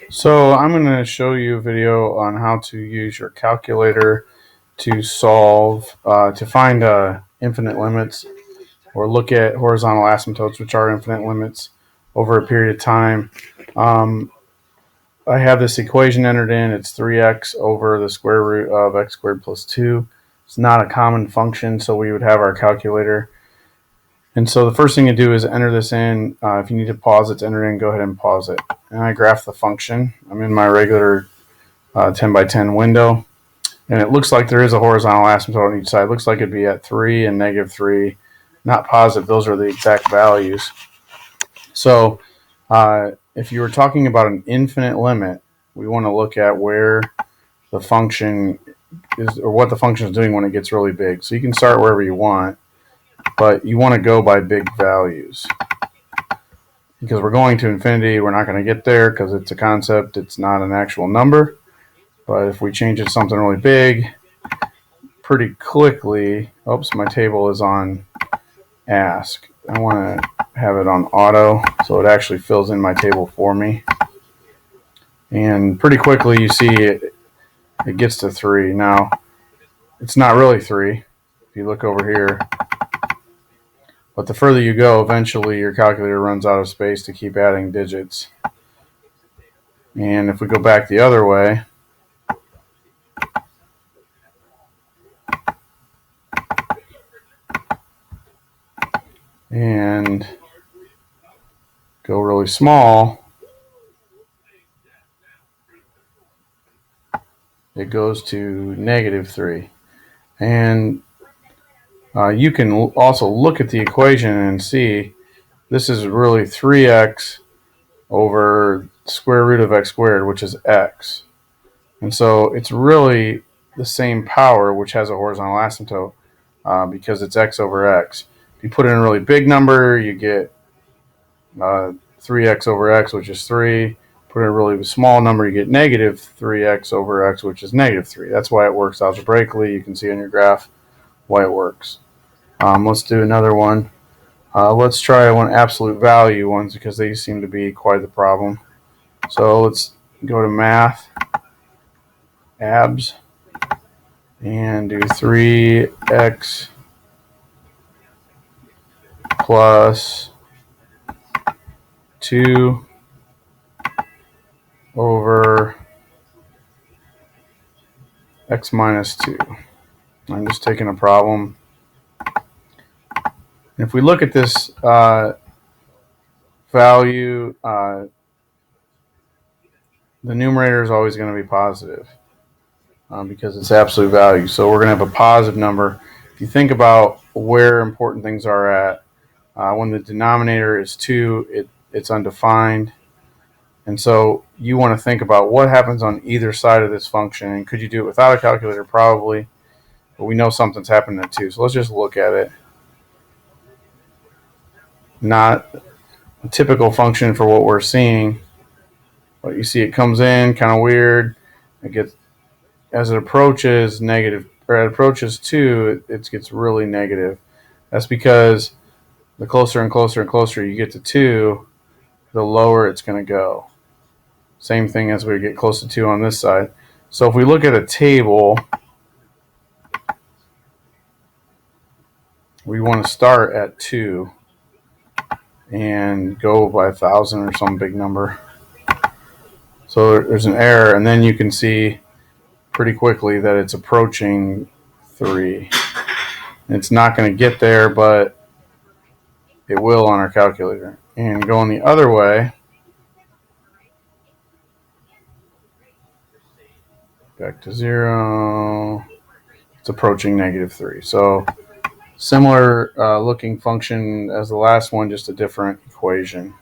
So I'm going to show you a video on how to use your calculator to solve, to find infinite limits, or look at horizontal asymptotes, which are infinite limits over a period of time. I have this equation entered in. It's 3x over the square root of x squared plus 2. It's not a common function, so we would have our calculator. And so the first thing you do is enter this in. If you need to pause it to enter in, go ahead and pause it. And I graph the function. I'm in my regular 10 by 10 window. And it looks like there is a horizontal asymptote on each side. It looks like it'd be at 3 and negative 3. Not positive. Those are the exact values. So if you were talking about an infinite limit, we want to look at where the function is, or what the function is doing when it gets really big. So you can start wherever you want, but you want to go by big values. Because we're going to infinity, we're not going to get there because it's a concept, it's not an actual number. But if we change it to something really big, pretty quickly, oops, my table is on ask. I want to have it on auto so it actually fills in my table for me. And pretty quickly you see it gets to 3. Now, it's not really 3 if you look over here. But the further you go, eventually your calculator runs out of space to keep adding digits. And if we go back the other way, and go really small, it goes to negative 3. And you can also look at the equation and see this is really 3x over square root of x squared, which is x. And so it's really the same power, which has a horizontal asymptote, because it's x over x. If you put in a really big number, you get 3x over x, which is 3. Put in a really small number, you get negative 3x over x, which is negative 3. That's why it works algebraically. You can see on your graph why it works. Let's do another one. Let's try one absolute value ones because they seem to be quite the problem. So let's go to math, abs, and do 3x plus 2 over x minus 2. I'm just taking a problem. And if we look at this value, the numerator is always going to be positive because it's absolute value. So we're going to have a positive number. If you think about where important things are at, when the denominator is 2, it's undefined. And so you want to think about what happens on either side of this function. And could you do it without a calculator? Probably. But we know something's happening at 2. So let's just look at it. Not a typical function for what we're seeing. But you see it comes in kind of weird. It gets, as it approaches negative, or it approaches 2, it gets really negative. That's because the closer and closer and closer you get to 2, the lower it's going to go. Same thing as we get close to 2 on this side. So if we look at a table, we want to start at 2 and go by 1,000 or some big number. So there's an error, and then you can see pretty quickly that it's approaching 3. It's not going to get there, but it will on our calculator. And going the other way, back to 0, it's approaching negative 3. So similar looking function as the last one, just a different equation.